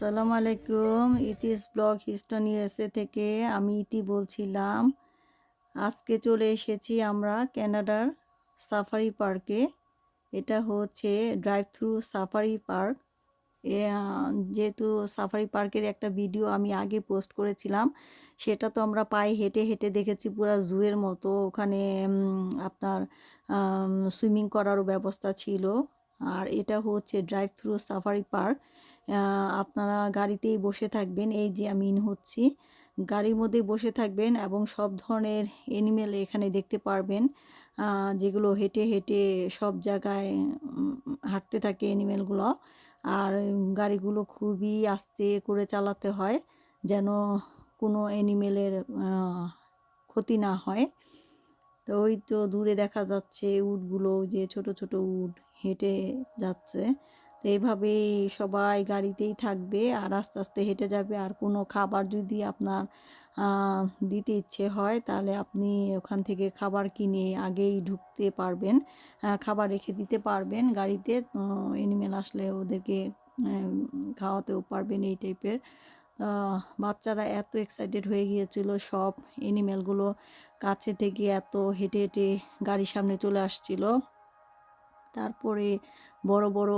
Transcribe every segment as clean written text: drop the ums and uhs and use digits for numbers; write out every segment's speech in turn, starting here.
আসসালামু আলাইকুম। It's blog histone USA থেকে আমি ইতি বলছিলাম। আজকে চলে এসেছি আমরা কানাডার সাফারি পার্কে। এটা হচ্ছে ড্রাইভ থ্রু সাফারি পার্ক। যেহেতু সাফারি পার্কের একটা ভিডিও আমি আগে পোস্ট করেছিলাম, সেটা তো আমরা পায়ে হেঁটে হেঁটে দেখেছি, পুরো জুয়ের মতো। ওখানে আপনার সুইমিং করারও ব্যবস্থা ছিল। আর এটা হচ্ছে ড্রাইভ থ্রু সাফারি পার্ক। আপনারা গাড়িতেই বসে থাকবেন, এই যে আমি ইন হচ্ছি, গাড়ির মধ্যে বসে থাকবেন এবং সব ধরনের অ্যানিমেল এখানে দেখতে পারবেন, যেগুলো হেঁটে হেঁটে সব জায়গায় হাঁটতে থাকে অ্যানিমেলগুলো। আর গাড়িগুলো খুবই আস্তে করে চালাতে হয় যেন কোনো অ্যানিমেলের ক্ষতি না হয়। তো ওই তো দূরে দেখা যাচ্ছে উটগুলো, যে ছোট ছোট উট হেঁটে যাচ্ছে। তো এইভাবেই সবাই গাড়িতেই থাকবে আর আস্তে আস্তে হেঁটে যাবে। আর কোনো খাবার যদি আপনার দিতে ইচ্ছে হয়, তাহলে আপনি ওখান থেকে খাবার কিনে আগেই ঢুকতে পারবেন, খাবার রেখে দিতে পারবেন গাড়িতে। অ্যানিমেল আসলে ওদেরকে খাওয়াতেও পারবেন, এই টাইপের। বাচ্চারা এত এক্সাইটেড হয়ে গিয়েছিল, সব অ্যানিমেলগুলো কাছে থেকে এত হেঁটে হেঁটে গাড়ির সামনে চলে আসছিল। তারপরে বড় বড়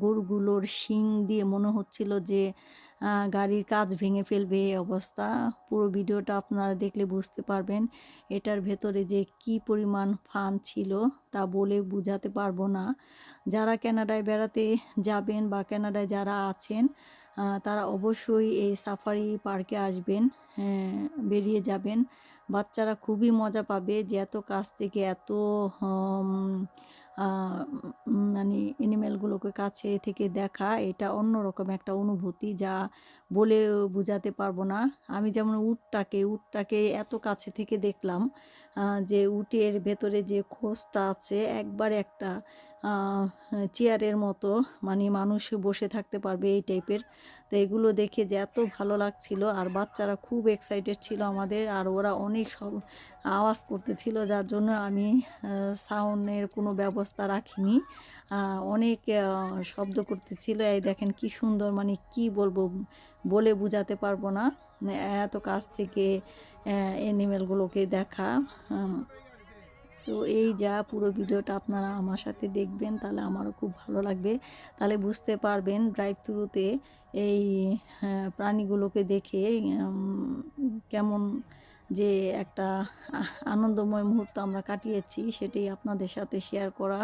গরুগুলোর শিং দিয়ে মনে হচ্ছিল যে গাড়ির কাঁচ ভেঙে ফেলবে, এই অবস্থা। পুরো ভিডিওটা আপনারা দেখলে বুঝতে পারবেন এটার ভেতরে যে কি পরিমাণ ফান ছিল তা বলে বোঝাতে পারবো না। যারা কানাডায় বেড়াতে যাবেন বা কানাডায় যারা আছেন, তারা অবশ্যই এই সাফারি পার্কে আসবেন, বেরিয়ে যাবেন। বাচ্চারা খুবই মজা পাবে যে এত কাছ থেকে এত মানে অ্যানিমেলগুলোকে কাছে থেকে দেখা, এটা অন্যরকম একটা অনুভূতি যা বলে বোঝাতে পারবো না। আমি যেমন উটটাকে এত কাছে থেকে দেখলাম, যে উটের ভেতরে যে খোঁজটা আছে একবারে একটা চেয়ারের মতো, মানে মানুষ বসে থাকতে পারবে এই টাইপের। তো এগুলো দেখে যে এত ভালো লাগছিল, আর বাচ্চারা খুব এক্সাইটেড ছিল আমাদের, আর ওরা অনেক সব আওয়াজ করতেছিল, যার জন্য আমি সাউন্ডের কোনো ব্যবস্থা রাখিনি। অনেক শব্দ করতেছিল। এই দেখেন কি সুন্দর, মানে কি বলবো, বলে বোঝাতে পারবো না, মানে এত কাছ থেকে অ্যানিমেলগুলোকে দেখা। তো এই যা পুরো ভিডিওটা আপনারা আমার সাথে দেখবেন, তাহলে আমারও খুব ভালো লাগবে। তাহলে বুঝতে পারবেন ড্রাইভ থ্রুতে এই প্রাণীগুলোকে দেখে কেমন যে একটা আনন্দময় মুহূর্ত আমরা কাটিয়েছি, সেটাই আপনাদের সাথে শেয়ার করা।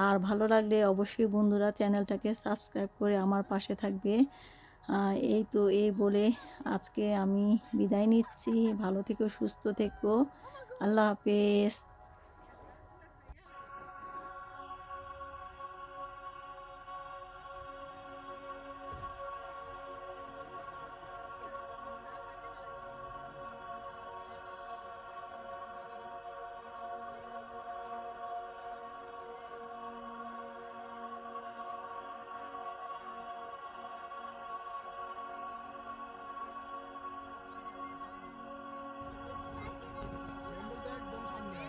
আর ভালো লাগলে অবশ্যই বন্ধুরা চ্যানেলটাকে সাবস্ক্রাইব করে আমার পাশে থাকবে। এই তো, এই বলে আজকে আমি বিদায় নিচ্ছি। ভালো থেকো, সুস্থ থেকো, আল্লাহ হাফেজ। জঙ্গল তো একদম সামনে।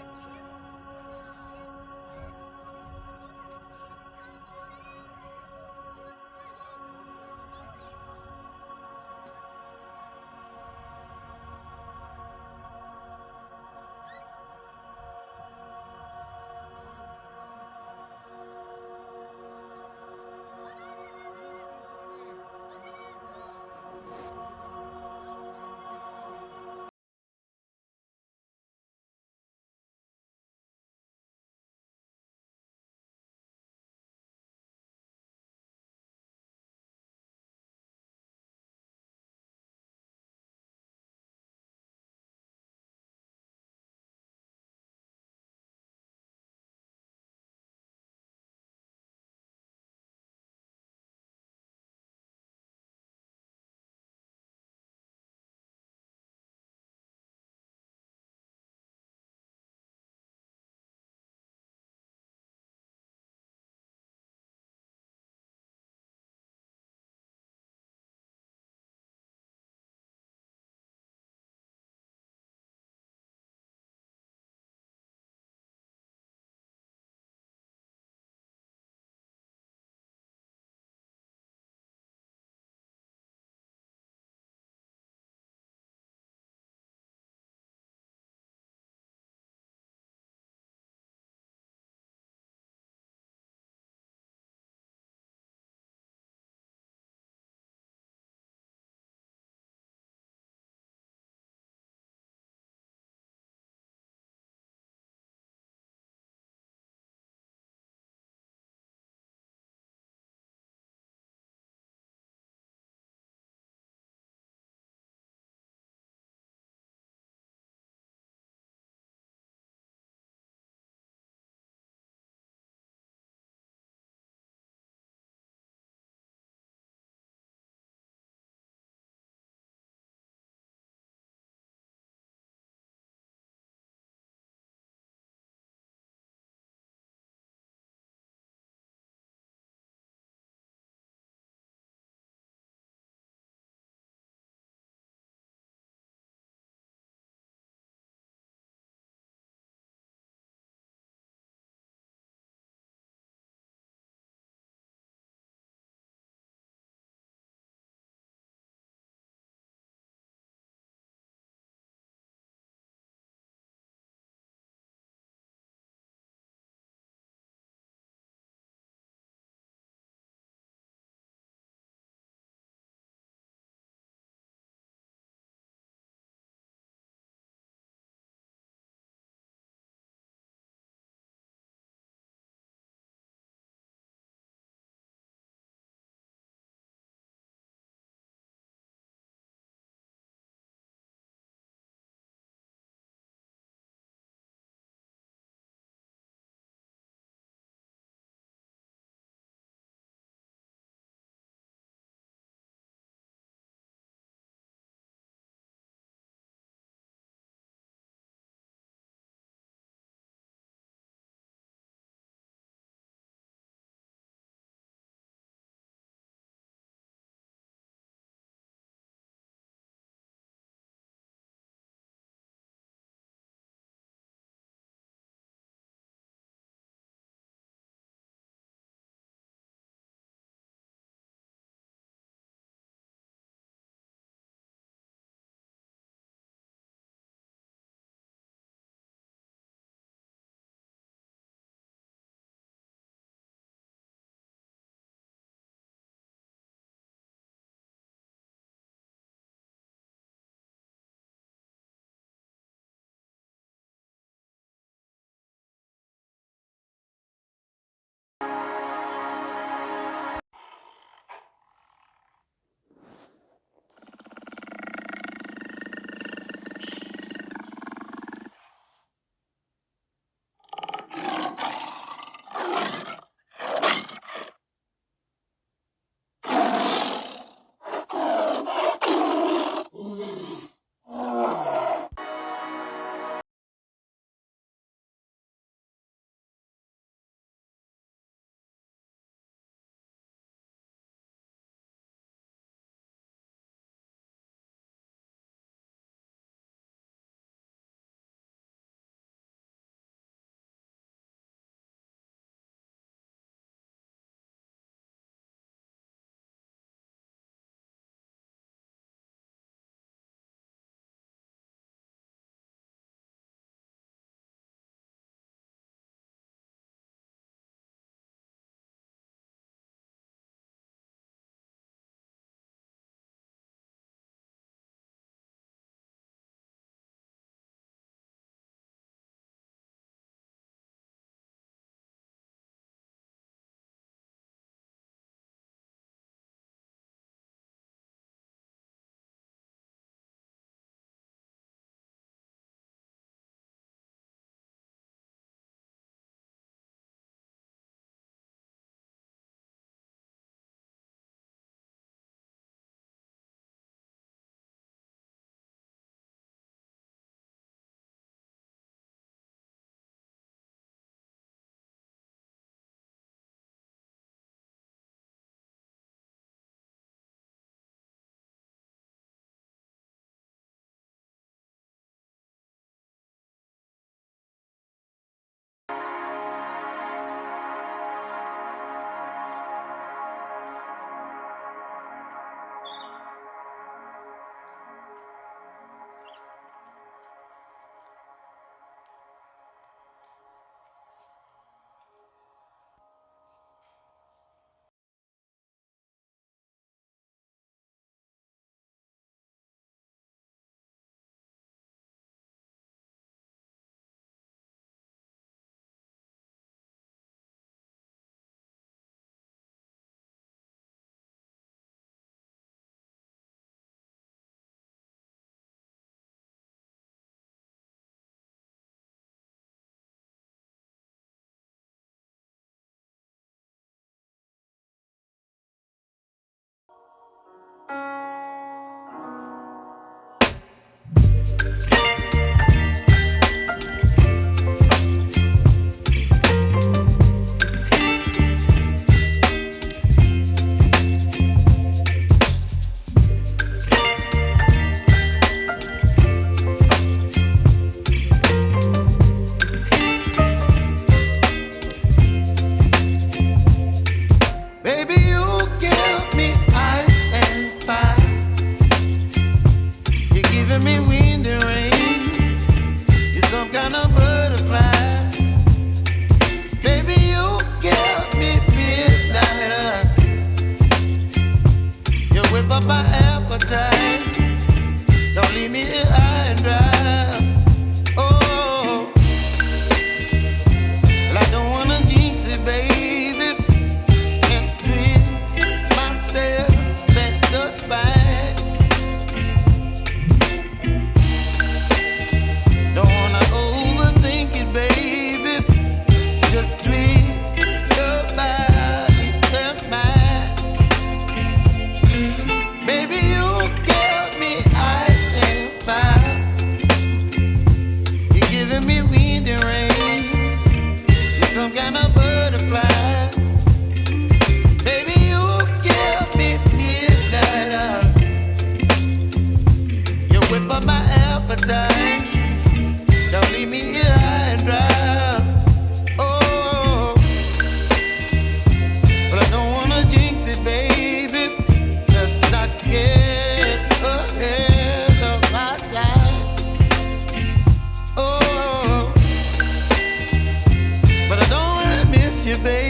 you, baby.